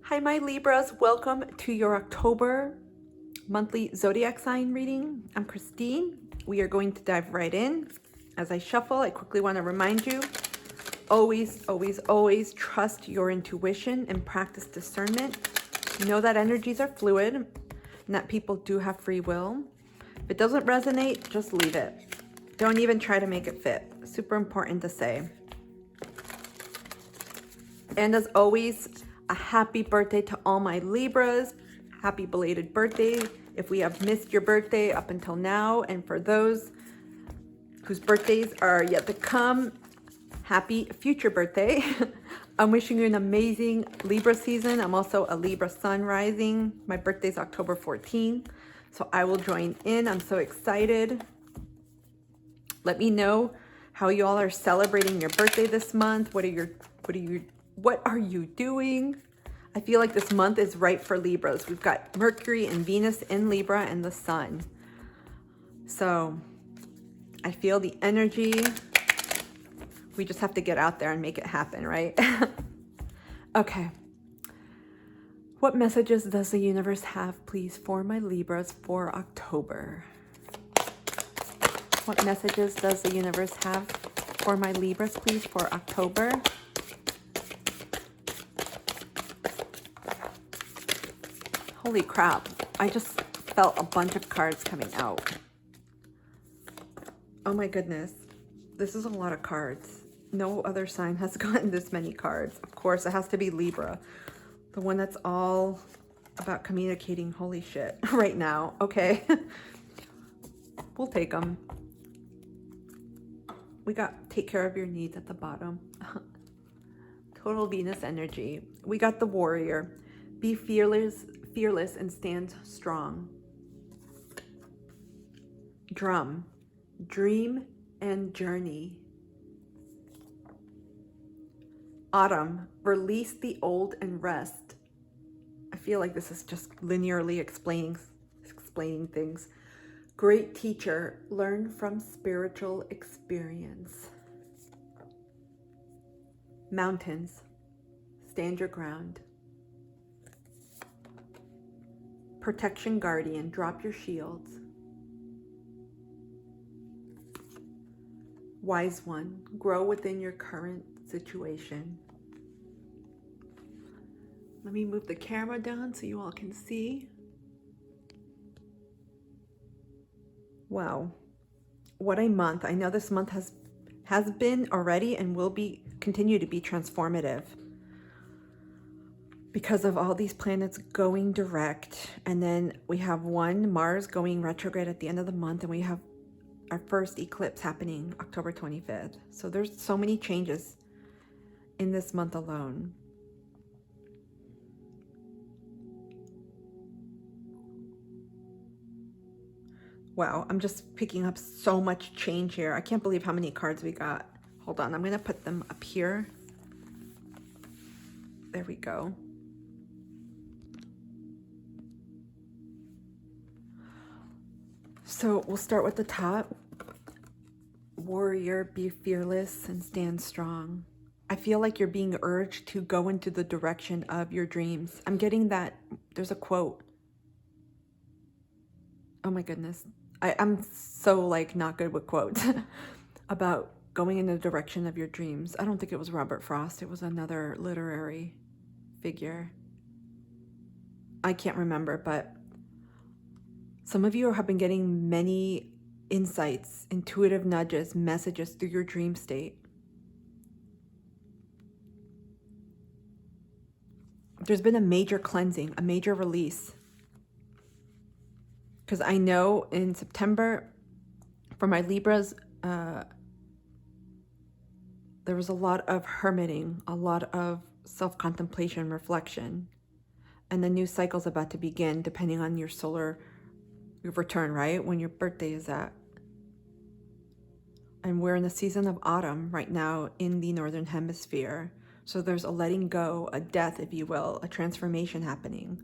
Hi, my Libras. Welcome to your October monthly zodiac sign reading. I'm Christine. We are going to dive right in. As I shuffle, I quickly want to remind you, always, always, always trust your intuition and practice discernment. Know that energies are fluid and that people do have free will. If it doesn't resonate, just leave it. Don't even try to make it fit. Super important to say. And as always, a happy birthday to all my Libras. Happy belated birthday if we have missed your birthday up until now. And for those whose birthdays are yet to come, happy future birthday. I'm wishing you an amazing Libra season. I'm also a Libra sun rising. My birthday's October 14th, so I will join in. I'm so excited. Let me know how you all are celebrating your birthday this month. What are you doing? I feel like this month is right for Libras. We've got Mercury and Venus in Libra and the sun. So I feel the energy. We just have to get out there and make it happen, right? Okay. What messages does the universe have, please, for my Libras for October? What messages does the universe have for my Libras, please, for October? Holy crap. I just felt a bunch of cards coming out. Oh my goodness. This is a lot of cards. No other sign has gotten this many cards. Of course, it has to be Libra. The one that's all about communicating. Holy shit. Right now. Okay. We'll take them. We got take care of your needs at the bottom. Total Venus energy. We got the warrior. Be fearless and stand strong. Drum. Dream and journey. Autumn. Release the old and rest. I feel like this is just linearly explaining things. Great teacher. Learn from spiritual experience. Mountains. Stand your ground. Protection guardian. Drop your shields. Wise one. Grow within your current situation. Let me move the camera down so you all can see. Wow. What a month. I know this month has been already and will continue to be transformative because of all these planets going direct. And then we have Mars going retrograde at the end of the month, and we have our first eclipse happening October 25th. So there's so many changes in this month alone. Wow, I'm just picking up so much change here. I can't believe how many cards we got. Hold on, I'm gonna put them up here. There we go. So we'll start with the top. Warrior, be fearless and stand strong. I feel like you're being urged to go into the direction of your dreams. I'm getting that. There's a quote. Oh my goodness. I'm so like not good with quotes about going in the direction of your dreams. I don't think it was Robert Frost. It was another literary figure. I can't remember, but some of you have been getting many insights, intuitive nudges, messages through your dream state. There's been a major cleansing, a major release. Because I know in September, for my Libras, there was a lot of hermiting, a lot of self-contemplation, reflection. And the new cycle's about to begin, depending on your solar return, right? When your birthday is at. And we're in the season of autumn right now in the Northern Hemisphere. So there's a letting go, a death, if you will, a transformation happening.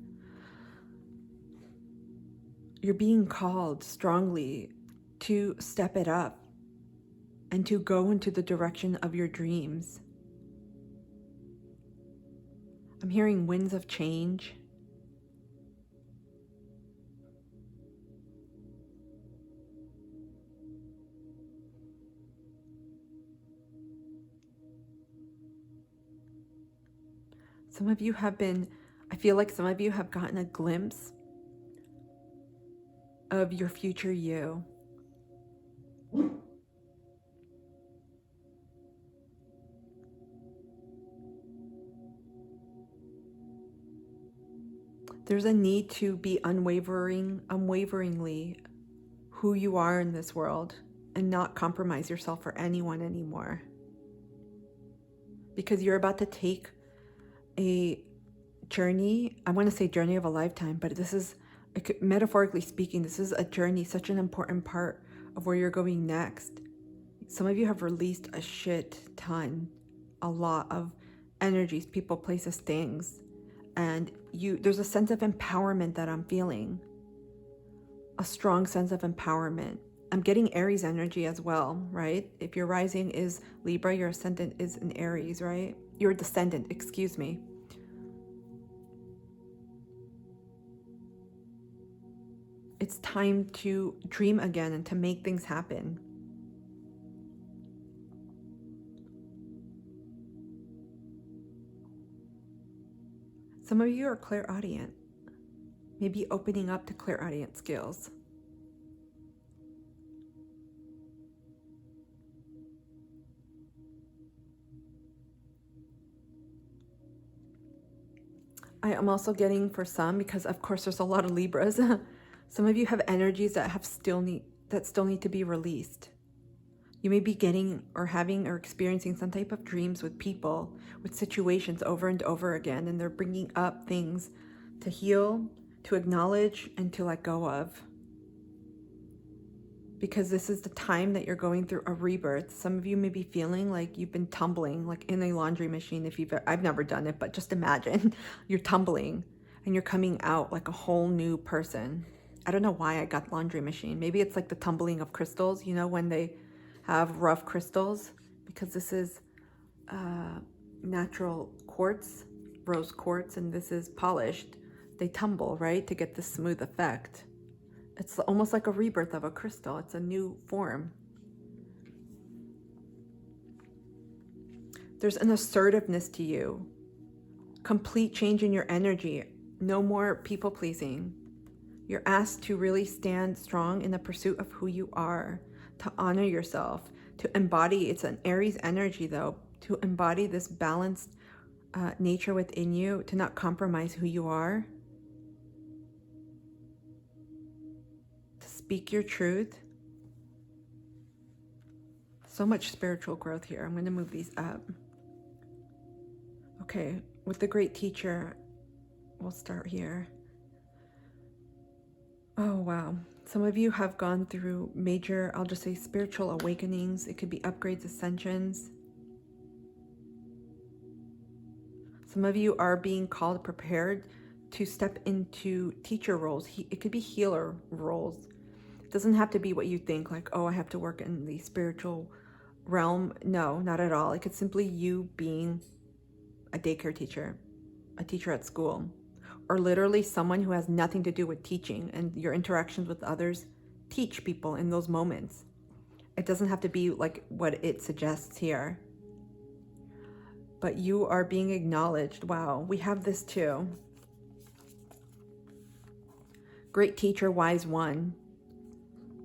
You're being called strongly to step it up and to go into the direction of your dreams. I'm hearing winds of change. Some of you have been, I feel like some of you have gotten a glimpse of your future you. There's a need to be unwaveringly who you are in this world and not compromise yourself for anyone anymore. Because you're about to take a journey, I want to say journey of a lifetime, but this is, metaphorically speaking, this is a journey, such an important part of where you're going next. Some of you have released a shit ton, a lot of energies, people, places, things. And there's a sense of empowerment that I'm feeling. A strong sense of empowerment. I'm getting Aries energy as well, right? If your rising is Libra, your ascendant is in Aries, right? Your descendant, excuse me. It's time to dream again and to make things happen. Some of you are clairaudient, maybe opening up to clairaudient skills. I am also getting for some, because of course there's a lot of Libras, some of you have energies that still need to be released. You may be getting or having or experiencing some type of dreams with people, with situations over and over again, and they're bringing up things to heal, to acknowledge, and to let go of. Because this is the time that you're going through a rebirth. Some of you may be feeling like you've been tumbling, like in a laundry machine. I've never done it, but just imagine you're tumbling and you're coming out like a whole new person. I don't know why I got laundry machine. Maybe it's like the tumbling of crystals, you know, when they have rough crystals, because this is natural quartz, rose quartz, and this is polished. They tumble, right, to get the smooth effect. It's almost like a rebirth of a crystal. It's a new form. There's an assertiveness to you. Complete change in your energy. No more people pleasing. You're asked to really stand strong in the pursuit of who you are, to honor yourself, to embody, it's an Aries energy though, to embody this balanced nature within you, to not compromise who you are, to speak your truth. So much spiritual growth here. I'm going to move these up. Okay, with the great teacher, we'll start here. Oh, wow. Some of you have gone through major, I'll just say spiritual awakenings. It could be upgrades, ascensions. Some of you are being called, prepared to step into teacher roles. It could be healer roles. It doesn't have to be what you think, like, oh, I have to work in the spiritual realm. No, not at all. It could simply you being a daycare teacher, a teacher at school, or literally someone who has nothing to do with teaching, and your interactions with others teach people in those moments. It doesn't have to be like what it suggests here. But you are being acknowledged. Wow, we have this too. Great teacher, wise one.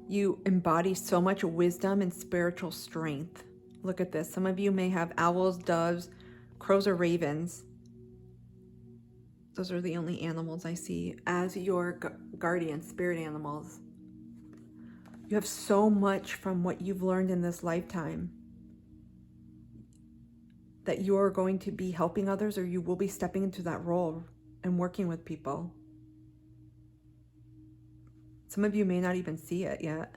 You embody so much wisdom and spiritual strength. Look at this. Some of you may have owls, doves, crows, or ravens. Those are the only animals I see as your guardian spirit animals. You have so much from what you've learned in this lifetime that you're going to be helping others, or you will be stepping into that role and working with people. Some of you may not even see it yet.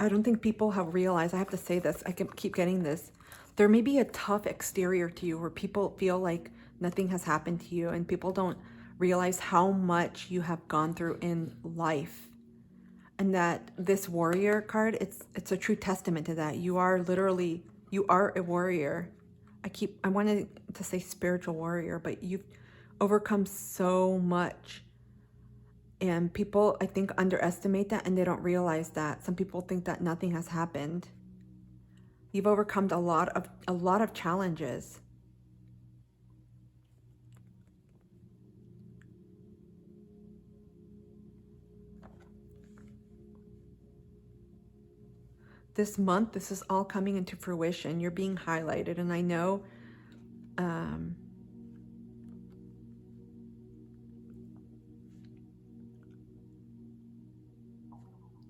I don't think people have realized, I have to say this, I can keep getting this. There may be a tough exterior to you where people feel like nothing has happened to you, and people don't realize how much you have gone through in life. And that this warrior card, it's a true testament to that. You are a warrior. I wanted to say spiritual warrior, but you've overcome so much. And people, I think, underestimate that, and they don't realize that. Some people think that nothing has happened. You've overcome a lot of challenges. This month, this is all coming into fruition. You're being highlighted, and I know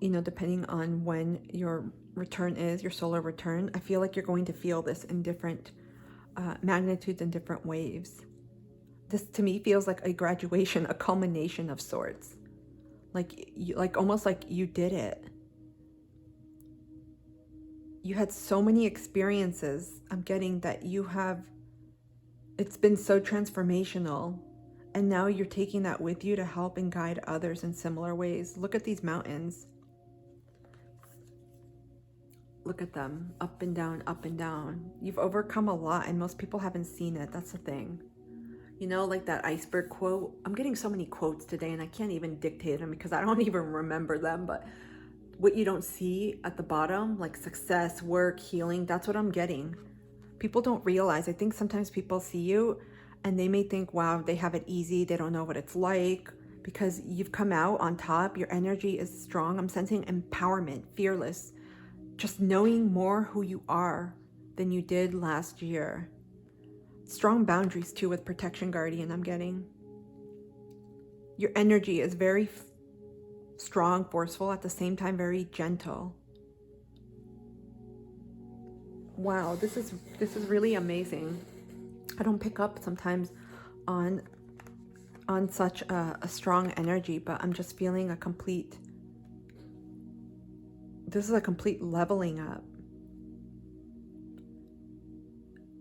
you know, depending on when your return is, your solar return, I feel like you're going to feel this in different magnitudes and different waves. This to me feels like a graduation, a culmination of sorts. Like almost like you did it. You had so many experiences. I'm getting that it's been so transformational. And now you're taking that with you to help and guide others in similar ways. Look at these mountains. Look at them, up and down, up and down. You've overcome a lot, and most people haven't seen it. That's the thing. You know, like that iceberg quote. I'm getting so many quotes today, and I can't even dictate them because I don't even remember them. But what you don't see at the bottom, like success, work, healing, that's what I'm getting. People don't realize. I think sometimes people see you, and they may think, wow, they have it easy. They don't know what it's like. Because you've come out on top. Your energy is strong. I'm sensing empowerment, fearless. Just knowing more who you are than you did last year. Strong boundaries too with protection guardian, I'm getting. Your energy is very strong, forceful, at the same time very gentle. Wow, this is really amazing. I don't pick up sometimes on such a strong energy, but I'm just feeling this is a complete leveling up.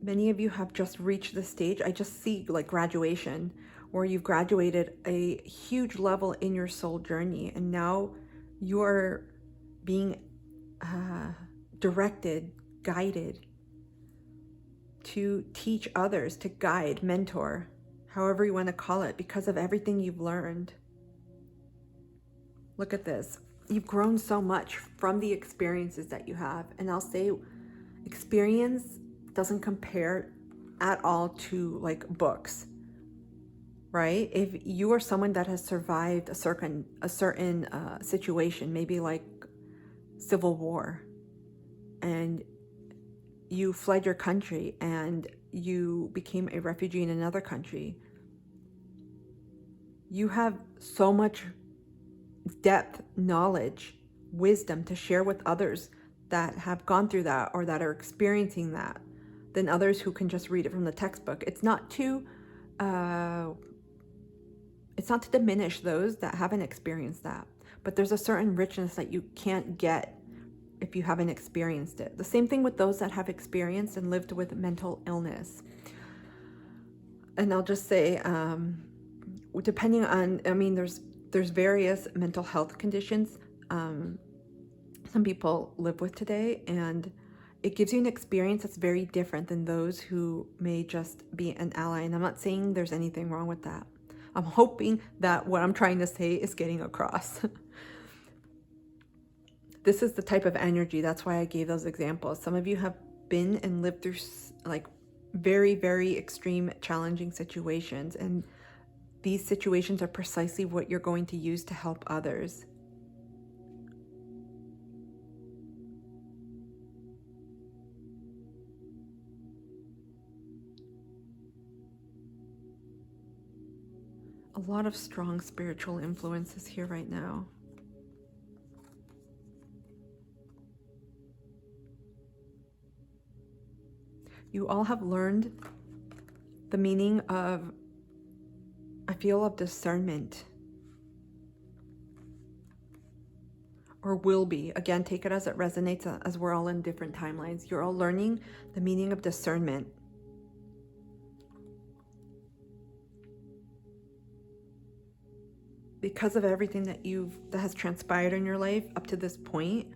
Many of you have just reached this stage. I just see like graduation, where you've graduated a huge level in your soul journey, and now you're being directed, guided to teach others, to guide, mentor, however you want to call it, because of everything you've learned. Look at this. You've grown so much from the experiences that you have. And I'll say experience doesn't compare at all to like books, right? If you are someone that has survived a certain situation, maybe like civil war, and you fled your country and you became a refugee in another country, you have so much depth, knowledge, wisdom to share with others that have gone through that or that are experiencing that than others who can just read it from the textbook. It's not to diminish those that haven't experienced that, but there's a certain richness that you can't get if you haven't experienced it. The same thing with those that have experienced and lived with mental illness. And I'll just say, depending on, I mean, there's various mental health conditions some people live with today, and it gives you an experience that's very different than those who may just be an ally. And I'm not saying there's anything wrong with that. I'm hoping that what I'm trying to say is getting across. This is the type of energy. That's why I gave those examples. Some of you have been and lived through like very, very extreme, challenging situations. And these situations are precisely what you're going to use to help others. A lot of strong spiritual influences here right now. You all have learned the meaning of, I feel, of discernment. Or will be. Again, take it as it resonates, as we're all in different timelines. You're all learning the meaning of discernment. because of everything that has transpired in your life up to this point.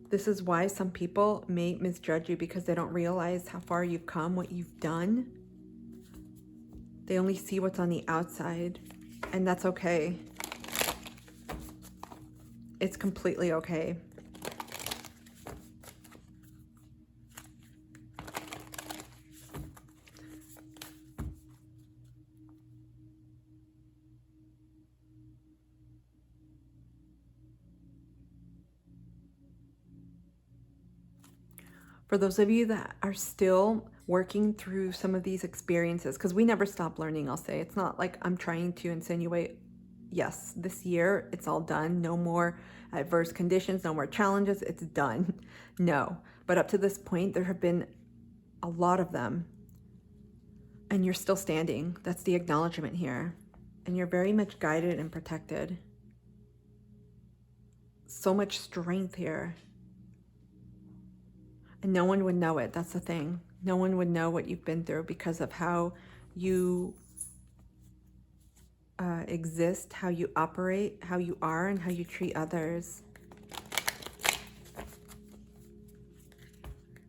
This is why some people may misjudge you, because they don't realize how far you've come, what you've done. They only see what's on the outside, and that's okay. It's completely okay. For those of you that are still working through some of these experiences, because we never stop learning, I'll say. It's not like I'm trying to insinuate, yes, this year it's all done. No more adverse conditions, no more challenges. It's done. No. But up to this point, there have been a lot of them. And you're still standing. That's the acknowledgement here. And you're very much guided and protected. So much strength here. And no one would know it. That's the thing. No one would know what you've been through because of how you exist, how you operate, how you are, and how you treat others.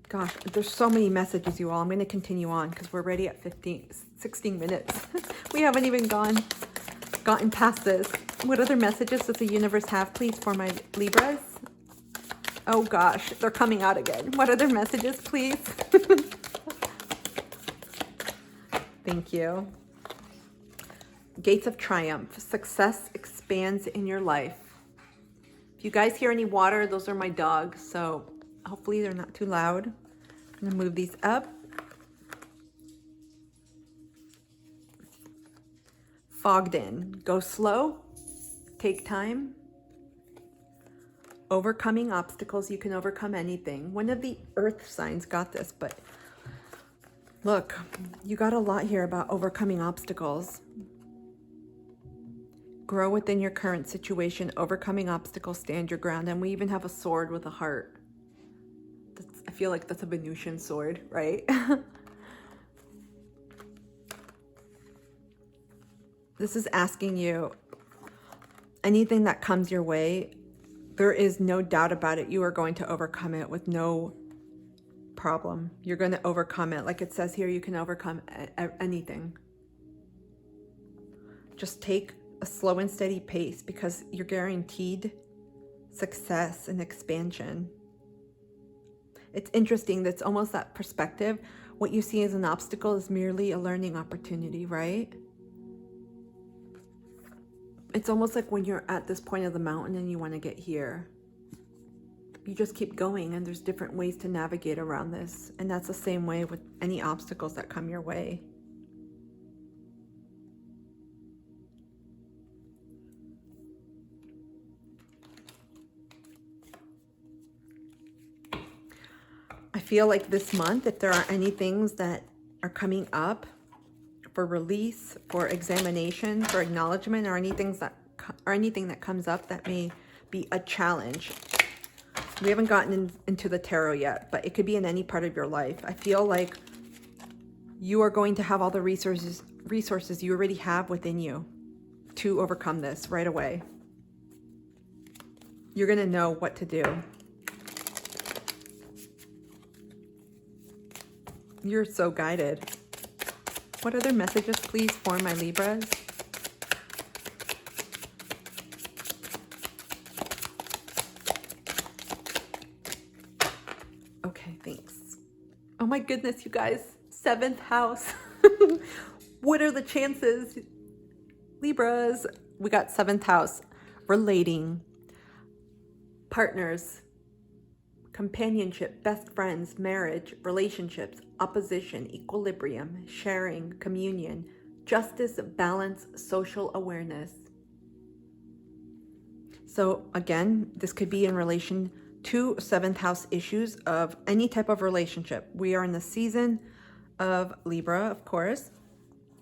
Gosh, there's so many messages, you all. I'm going to continue on because we're already at 16 minutes. We haven't even gotten past this. What other messages does the universe have, please, for my Libras? Oh gosh, they're coming out again. What other messages, please? Thank you. Gates of triumph. Success expands in your life. If you guys hear any water, those are my dogs, so hopefully they're not too loud. I'm gonna move these up. Fogged in. Go slow. Take time. Overcoming obstacles. You can overcome anything. One of the earth signs got this, but look, you got a lot here about overcoming obstacles. Grow within your current situation, overcoming obstacles, stand your ground. And we even have a sword with a heart. I feel like that's a Venusian sword, right? This is asking you, anything that comes your way, there is no doubt about it. You are going to overcome it with no problem. You're going to overcome it. Like it says here, you can overcome anything. Just take a slow and steady pace because you're guaranteed success and expansion. It's interesting. That's almost that perspective. What you see as an obstacle is merely a learning opportunity, right? It's almost like when you're at this point of the mountain and you want to get here. You just keep going, and there's different ways to navigate around this. And that's the same way with any obstacles that come your way. I feel like this month, if there are any things that are coming up for release, for examination, for acknowledgement, or anything that comes up that may be a challenge. We haven't gotten into the tarot yet, but it could be in any part of your life. I feel like you are going to have all the resources you already have within you to overcome this right away. You're going to know what to do. You're so guided. What other messages, please, for my Libras? Okay, thanks. Oh my goodness, you guys. 7th house. What are the chances? Libras. We got 7th house. Relating. Partners. Companionship, best friends, marriage, relationships, opposition, equilibrium, sharing, communion, justice, balance, social awareness. So again, this could be in relation to 7th house issues of any type of relationship. We are in the season of Libra, of course,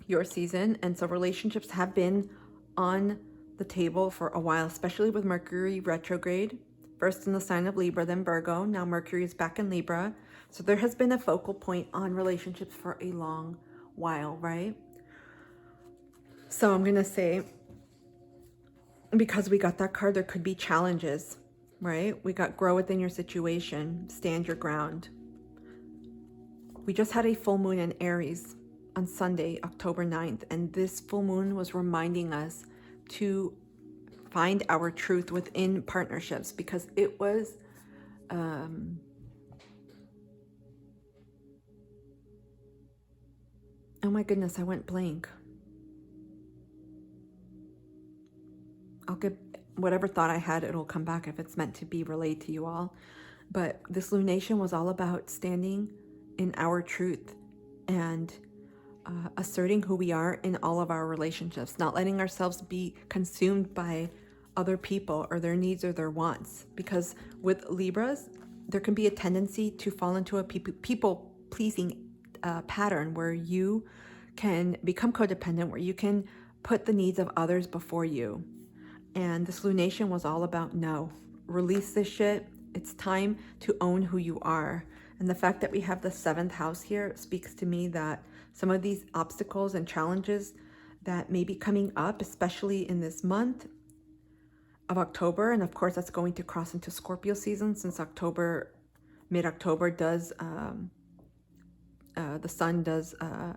your season. And so relationships have been on the table for a while, especially with Mercury retrograde. First in the sign of Libra, then Virgo. Now Mercury is back in Libra. So there has been a focal point on relationships for a long while, right? So I'm going to say, because we got that card, there could be challenges, right? We got grow within your situation, stand your ground. We just had a full moon in Aries on Sunday, October 9th, and this full moon was reminding us to find our truth within partnerships, because it was oh my goodness, I went blank. I'll give whatever thought I had, it'll come back if it's meant to be relayed to you all. But this lunation was all about standing in our truth and asserting who we are in all of our relationships, not letting ourselves be consumed by other people or their needs or their wants. Because with Libras, there can be a tendency to fall into a people-pleasing pattern where you can become codependent, where you can put the needs of others before you. And this lunation was all about, no, release this shit. It's time to own who you are. And the fact that we have the 7th house here speaks to me that some of these obstacles and challenges that may be coming up, especially in this month of October, and of course that's going to cross into Scorpio season, since October, mid-October does, the sun does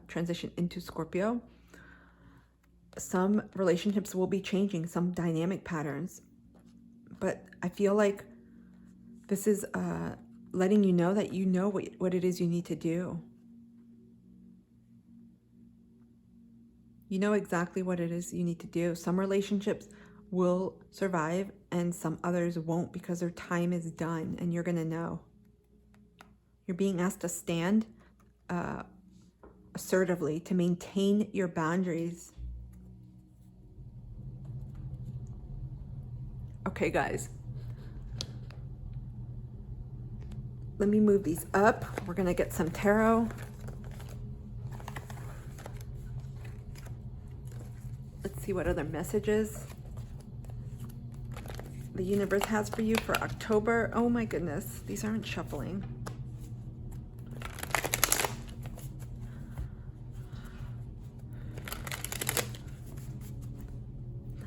transition into Scorpio. Some relationships will be changing, some dynamic patterns. But I feel like this is letting you know that you know what it is you need to do. You know exactly what it is you need to do. Some relationships will survive and some others won't, because their time is done, and you're going to know. You're being asked to stand assertively, to maintain your boundaries. Okay, guys. Let me move these up. We're going to get some tarot. Let's see what other messages the universe has for you for October. Oh my goodness, these aren't shuffling.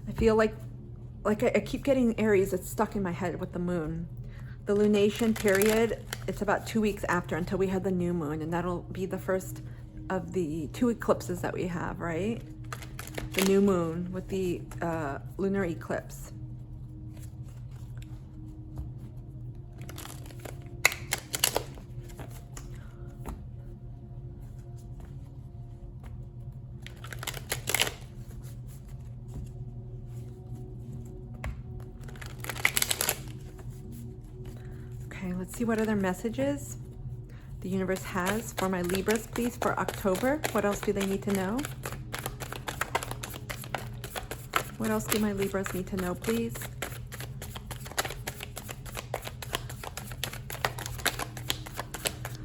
I feel like I keep getting Aries. It's stuck in my head with the moon. The lunation period, it's about 2 weeks after, until we have the new moon, and that'll be the first of the 2 eclipses that we have, right? The new moon with the lunar eclipse. Okay, let's see what other messages the universe has for my Libras, please, for October. What else do they need to know? What else do my Libras need to know, please?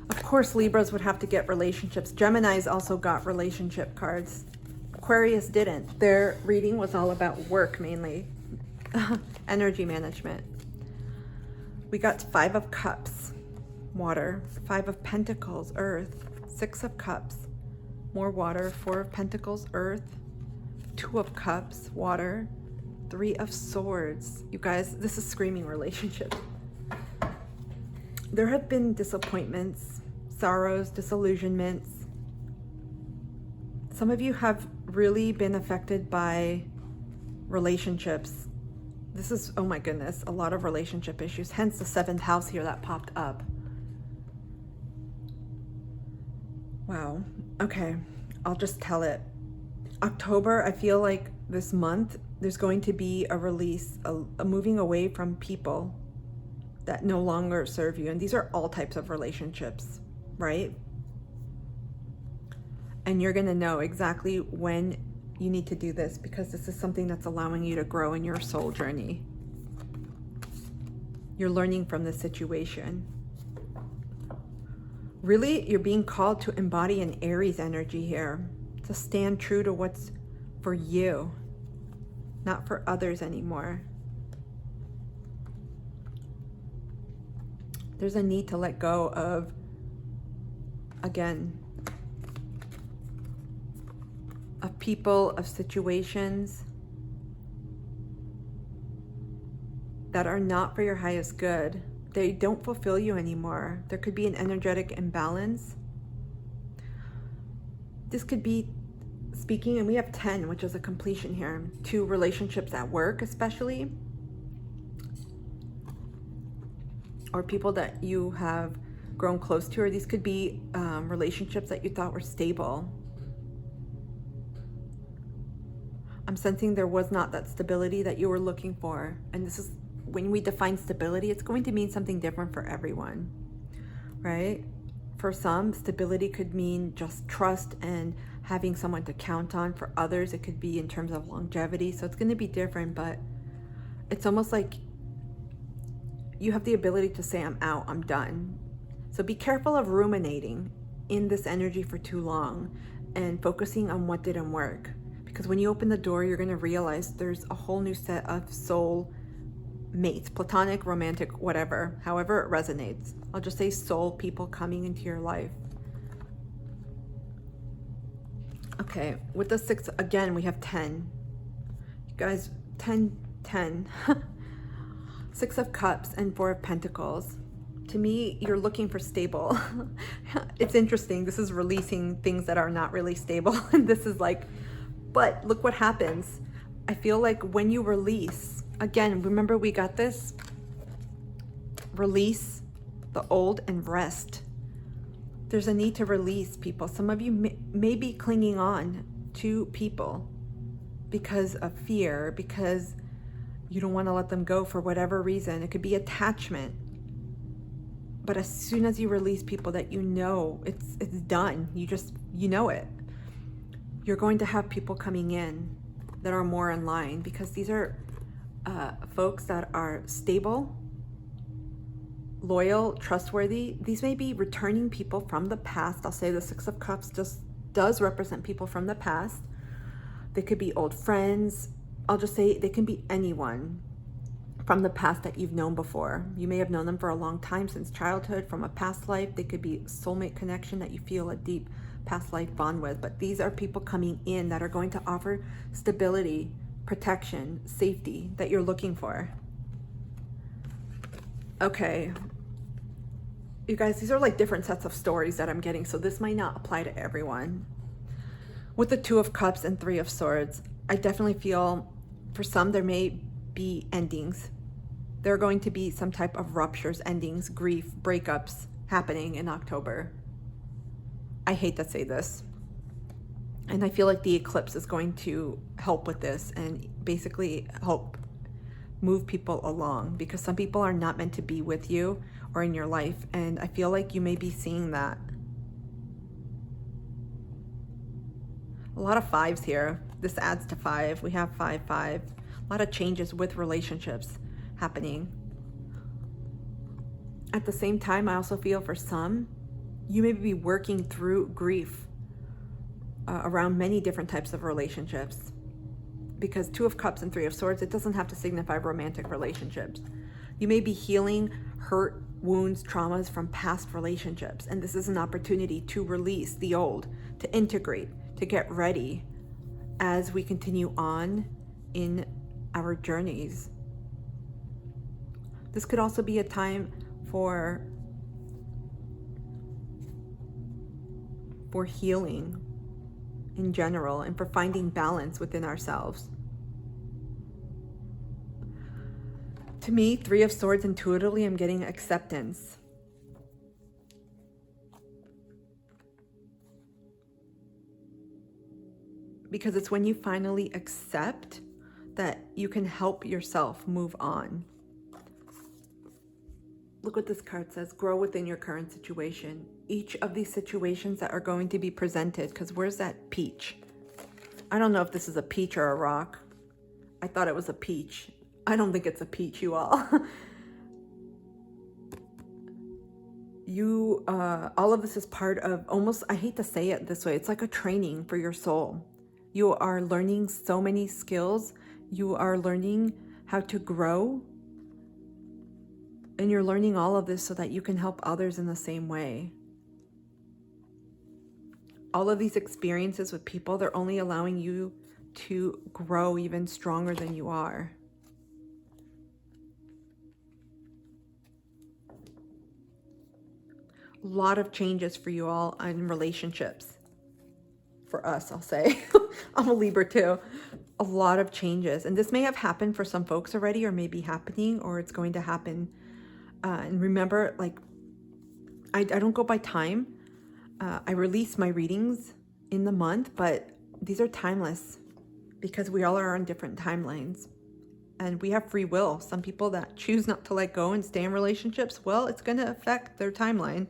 Of course, Libras would have to get relationships. Geminis also got relationship cards. Aquarius didn't. Their reading was all about work, mainly. Energy management. We got 5 of Cups, water. 5 of Pentacles, earth. 6 of Cups, more water. 4 of Pentacles, earth. 2 of Cups, water. 3 of Swords. You guys, this is screaming relationship. There have been disappointments, sorrows, disillusionments. Some of you have really been affected by relationships. This is, oh my goodness, a lot of relationship issues, hence the 7th house here that popped up. Wow. Okay, I'll just tell it. October, I feel like this month, there's going to be a release, a moving away from people that no longer serve you. And these are all types of relationships, right? And you're going to know exactly when you need to do this, because this is something that's allowing you to grow in your soul journey. You're learning from this situation. Really, you're being called to embody an Aries energy here, to stand true to what's for you, not for others anymore. There's a need to let go of, again, of people, of situations that are not for your highest good. They don't fulfill you anymore. There could be an energetic imbalance. This could be speaking, and we have 10, which is a completion here, to relationships at work especially, or people that you have grown close to, or these could be relationships that you thought were stable. I'm sensing there was not that stability that you were looking for. And this is, when we define stability, it's going to mean something different for everyone, right? For some, stability could mean just trust and having someone to count on. For others, it could be in terms of longevity. So it's going to be different, but it's almost like you have the ability to say, I'm out, I'm done. So be careful of ruminating in this energy for too long and focusing on what didn't work. Because when you open the door, you're going to realize there's a whole new set of soul mates, platonic, romantic, whatever, however it resonates. I'll just say soul people coming into your life. Okay, with the 6, again, we have 10. You guys, 10. 6 of Cups and 4 of Pentacles. To me, you're looking for stable. It's interesting. This is releasing things that are not really stable. And this is like, but look what happens. I feel like when you release, again, remember we got this? Release the old and rest. There's a need to release people. Some of you may be clinging on to people because of fear, because you don't want to let them go for whatever reason. It could be attachment. But as soon as you release people that you know it's done, you know it, you're going to have people coming in that are more in line, because these are folks that are stable, loyal, trustworthy. These may be returning people from the past. I'll say the 6 of Cups just does represent people from the past. They could be old friends. I'll just say they can be anyone from the past that you've known before. You may have known them for a long time, since childhood, from a past life. They could be soulmate connection that you feel a deep past life bond with. But these are people coming in that are going to offer stability, protection, safety that you're looking for. Okay. You guys, these are like different sets of stories that I'm getting, so this might not apply to everyone. With the 2 of Cups and 3 of Swords, I definitely feel for some there may be endings. There are going to be some type of ruptures, endings, grief, breakups happening in October. I hate to say this. And I feel like the eclipse is going to help with this and basically help move people along, because some people are not meant to be with you or in your life. And I feel like you may be seeing that. A lot of 5s here. This adds to 5. We have 5, 5. A lot of changes with relationships happening. At the same time, I also feel for some, you may be working through grief around many different types of relationships. Because 2 of Cups and 3 of Swords, it doesn't have to signify romantic relationships. You may be healing hurt, wounds, traumas from past relationships. And this is an opportunity to release the old, to integrate, to get ready as we continue on in our journeys. This could also be a time for healing in general, and for finding balance within ourselves. To me, 3 of Swords, intuitively, I'm getting acceptance. Because it's when you finally accept that you can help yourself move on. Look what this card says, grow within your current situation. Each of these situations that are going to be presented, because where's that peach? I don't know if this is a peach or a rock. I thought it was a peach. I don't think it's a peach, you all. All of this is part of almost, I hate to say it this way, it's like a training for your soul. You are learning so many skills. You are learning how to grow. And you're learning all of this so that you can help others in the same way. all of these experiences with people, they're only allowing you to grow even stronger than you are. A lot of changes for you all in relationships. For us, I'll say. I'm a Libra too. A lot of changes. And this may have happened for some folks already, or maybe happening, or it's going to happen. And remember, like, I don't go by time. I release my readings in the month, but these are timeless because we all are on different timelines. And we have free will. Some people that choose not to let go and stay in relationships, well, it's going to affect their timeline.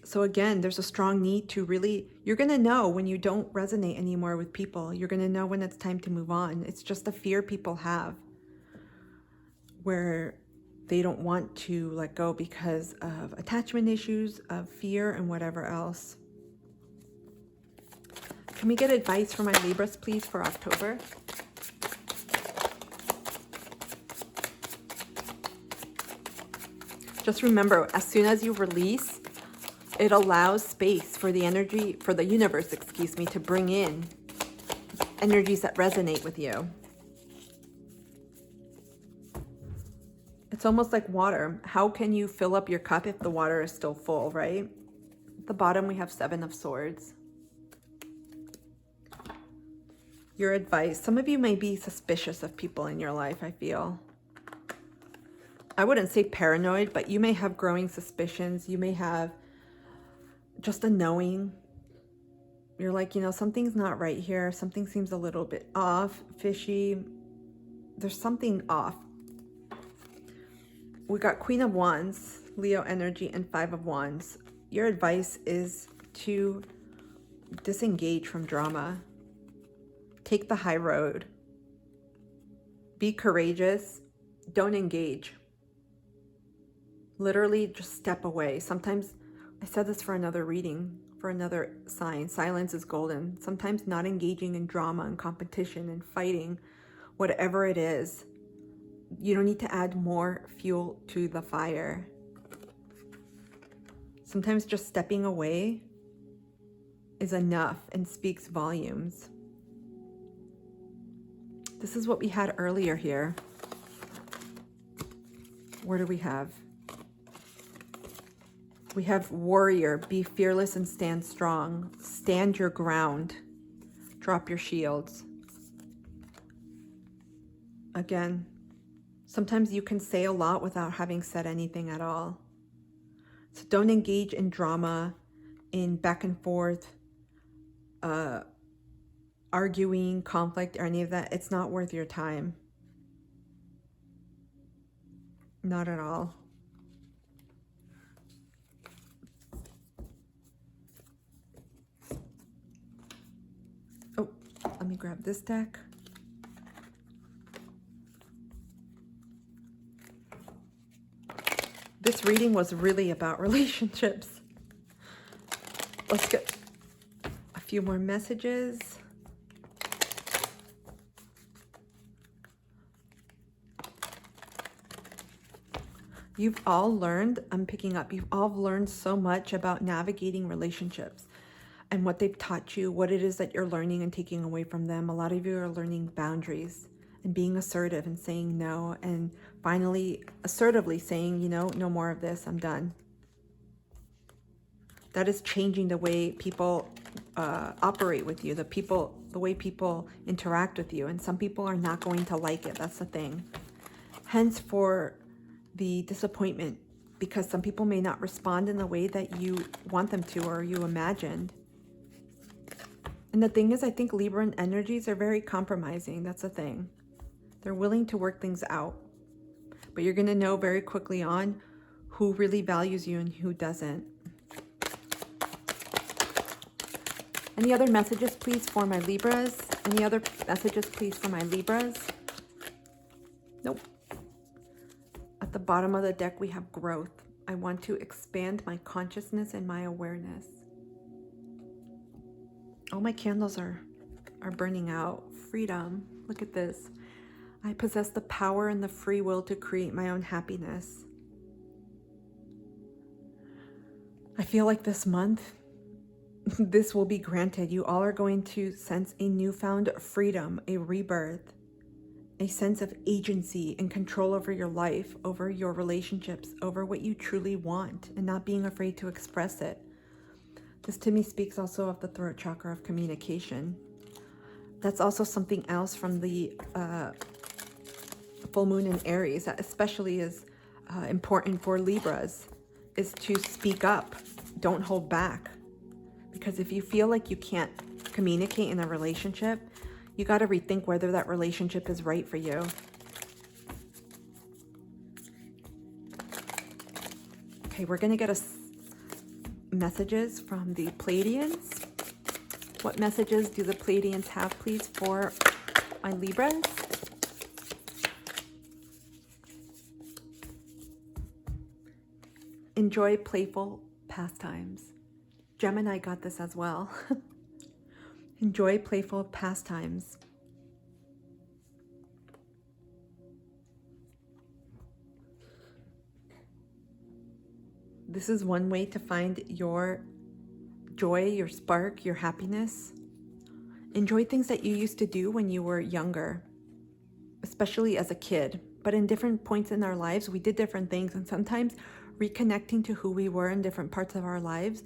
So again, there's a strong need to really, you're going to know when you don't resonate anymore with people. You're going to know when it's time to move on. It's just a fear people have where they don't want to let go because of attachment issues, of fear, and whatever else. Can we get advice for my Libras, please, for October? Just remember, as soon as you release, it allows space for the energy, for the universe, excuse me, to bring in energies that resonate with you. It's almost like water. How can you fill up your cup if the water is still full, right? At the bottom, we have 7 of Swords. Your advice. Some of you may be suspicious of people in your life, I feel. I wouldn't say paranoid, but you may have growing suspicions. You may have just a knowing. You're like, something's not right here. Something seems a little bit off, fishy. There's something off. We got Queen of Wands, Leo energy, and 5 of Wands. Your advice is to disengage from drama. Take the high road. Be courageous. Don't engage. Literally just step away. Sometimes, I said this for another reading, for another sign, silence is golden. Sometimes not engaging in drama and competition and fighting, whatever it is, you don't need to add more fuel to the fire. Sometimes just stepping away is enough and speaks volumes. This is what we had earlier here. What do we have? We have warrior, be fearless and stand strong. Stand your ground. Drop your shields. Again, sometimes you can say a lot without having said anything at all. So don't engage in drama, in back and forth, arguing, conflict, or any of that. It's not worth your time. Not at all. Oh, let me grab this deck. This reading was really about relationships. Let's get a few more messages. You've all learned, I'm picking up, you've all learned so much about navigating relationships and what they've taught you, what it is that you're learning and taking away from them. A lot of you are learning boundaries and being assertive and saying no, and finally assertively saying, no more of this, I'm done. That is changing the way people operate with you, the way people interact with you. And some people are not going to like it. That's the thing. Hence for the disappointment, because some people may not respond in the way that you want them to or you imagined. And the thing is, I think Libran energies are very compromising. That's the thing. They're willing to work things out. But you're going to know very quickly on who really values you and who doesn't. Any other messages, please, for my Libras? Any other messages, please, for my Libras? Nope. At the bottom of the deck, we have growth. I want to expand my consciousness and my awareness. All my candles are burning out. Freedom. Look at this. I possess the power and the free will to create my own happiness. I feel like this month this will be granted. You all are going to sense a newfound freedom, a rebirth, a sense of agency and control over your life, over your relationships, over what you truly want, and not being afraid to express it. This to me speaks also of the throat chakra of communication. That's also something else from the full moon in Aries that especially is important for Libras, is to speak up. Don't hold back. Because if you feel like you can't communicate in a relationship, you got to rethink whether that relationship is right for you. Okay, we're going to get messages from the Pleiadians. What messages do the Pleiadians have, please, for my Libras? Enjoy playful pastimes. Gemini got this as well. Enjoy playful pastimes. This is one way to find your joy, your spark, your happiness. Enjoy things that you used to do when you were younger, especially as a kid. But in different points in our lives, we did different things. And sometimes reconnecting to who we were in different parts of our lives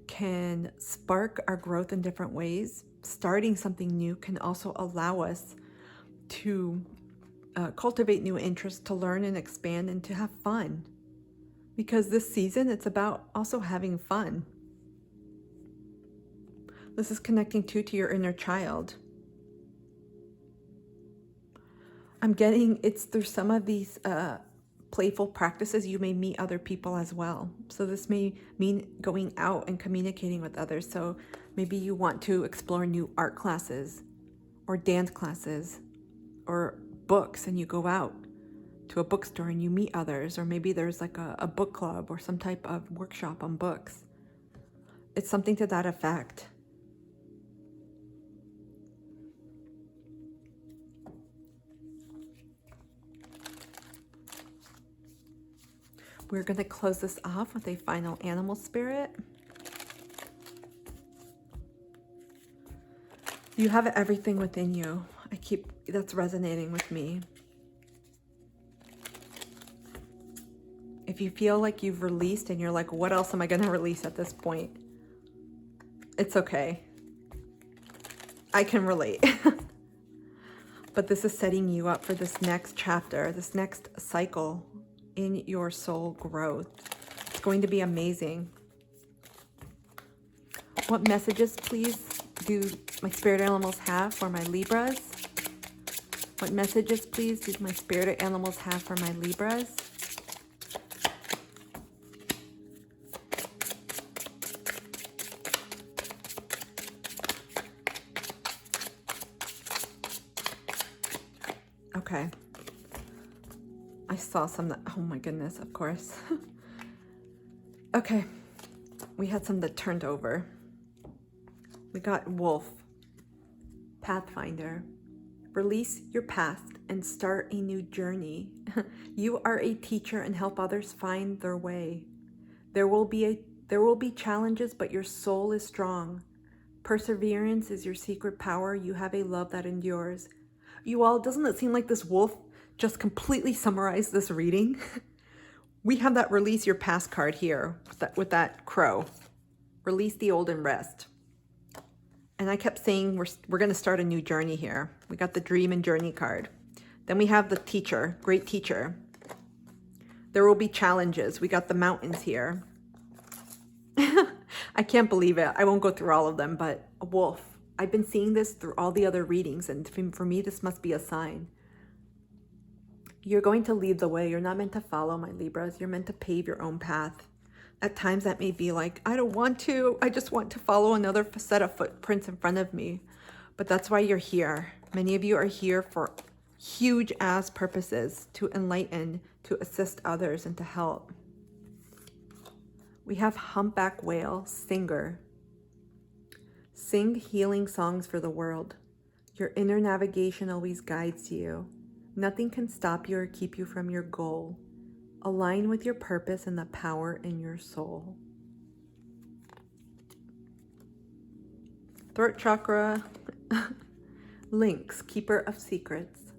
can spark our growth in different ways. Starting something new can also allow us to cultivate new interests, to learn and expand, and to have fun. Because this season, it's about also having fun. This is connecting too to your inner child. I'm getting it's through some of these playful practices you may meet other people as well. So this may mean going out and communicating with others. So maybe you want to explore new art classes or dance classes or books, and you go out to a bookstore and you meet others, or maybe there's like a book club or some type of workshop on books. It's something to that effect. We're going to close this off with a final animal spirit. You have everything within you. That's resonating with me. If you feel like you've released and you're like, what else am I going to release at this point? It's okay. I can relate. But this is setting you up for this next chapter, this next cycle in your soul growth. It's going to be amazing. What messages, please, do my spirit animals have for my Libras? What messages, please, do my spirit animals have for my Libras? Okay. I saw some that, oh my goodness, of course. Okay. We had some that turned over. We got Wolf, Pathfinder. Release your past and start a new journey. You are a teacher and help others find their way. There will be challenges, but your soul is strong. Perseverance is your secret power. You have a love that endures. You all, doesn't it seem like this wolf just completely summarized this reading? We have that release your past card here with that crow. Release the old and rest. And I kept saying we're going to start a new journey here. We got the dream and journey card. Then we have the teacher, great teacher. There will be challenges. We got the mountains here. I can't believe it. I won't go through all of them, but a wolf. I've been seeing this through all the other readings, and for me, this must be a sign. You're going to lead the way. You're not meant to follow, my Libras. You're meant to pave your own path. At times that may be like, I don't want to. I just want to follow another set of footprints in front of me. But that's why you're here. Many of you are here for huge ass purposes, to enlighten, to assist others, and to help. We have humpback whale, singer. Sing healing songs for the world. Your inner navigation always guides you. Nothing can stop you or keep you from your goal. Align with your purpose and the power in your soul. Throat chakra, Lynx, keeper of secrets.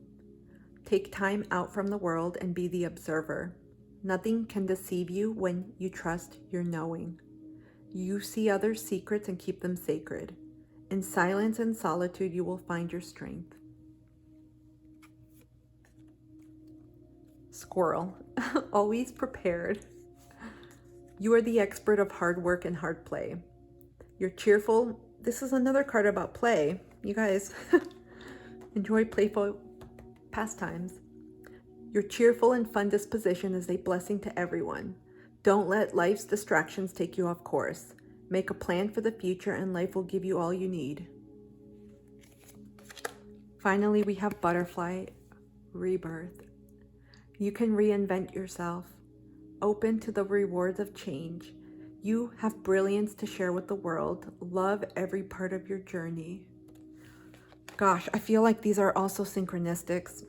Take time out from the world and be the observer. Nothing can deceive you when you trust your knowing. You see others' secrets and keep them sacred. In silence and solitude, you will find your strength. Squirrel, always prepared. You are the expert of hard work and hard play. You're cheerful. This is another card about play. You guys enjoy playful pastimes. Your cheerful and fun disposition is a blessing to everyone. Don't let life's distractions take you off course. Make a plan for the future and life will give you all you need. Finally, we have Butterfly, Rebirth. You can reinvent yourself. Open to the rewards of change. You have brilliance to share with the world. Love every part of your journey. Gosh, I feel like these are also synchronistics.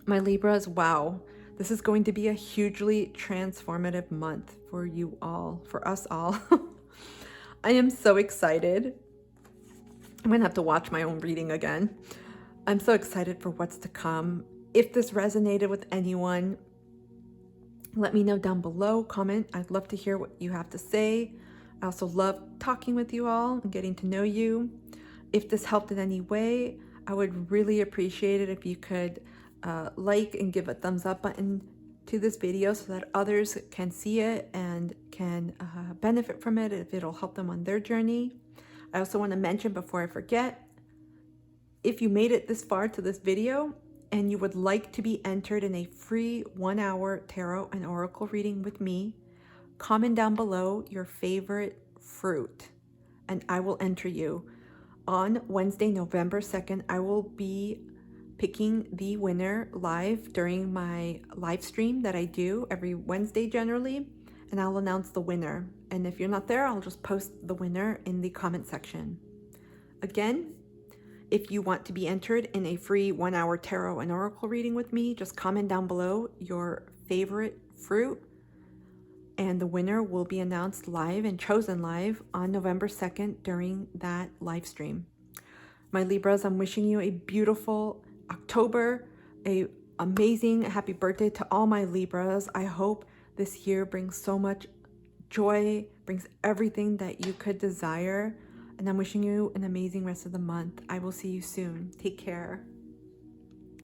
My Libras, wow. This is going to be a hugely transformative month for you all, for us all. I am so excited. I'm gonna have to watch my own reading again. I'm so excited for what's to come. If this resonated with anyone, let me know down below, comment. I'd love to hear what you have to say. I also love talking with you all and getting to know you. If this helped in any way, I would really appreciate it if you could like and give a thumbs up button to this video so that others can see it and can benefit from it if it'll help them on their journey. I also want to mention before I forget, if you made it this far to this video and you would like to be entered in a free 1-hour tarot and oracle reading with me, comment down below your favorite fruit and I will enter you. On Wednesday, November 2nd, I will be picking the winner live during my live stream that I do every Wednesday generally, and I'll announce the winner. And if you're not there, I'll just post the winner in the comment section. Again, if you want to be entered in a free 1-hour tarot and oracle reading with me, just comment down below your favorite fruit, and the winner will be announced live and chosen live on November 2nd during that live stream. My Libras, I'm wishing you a beautiful October, a amazing happy birthday to all my Libras. I hope this year brings so much joy, brings everything that you could desire. And I'm wishing you an amazing rest of the month. I will see you soon. Take care.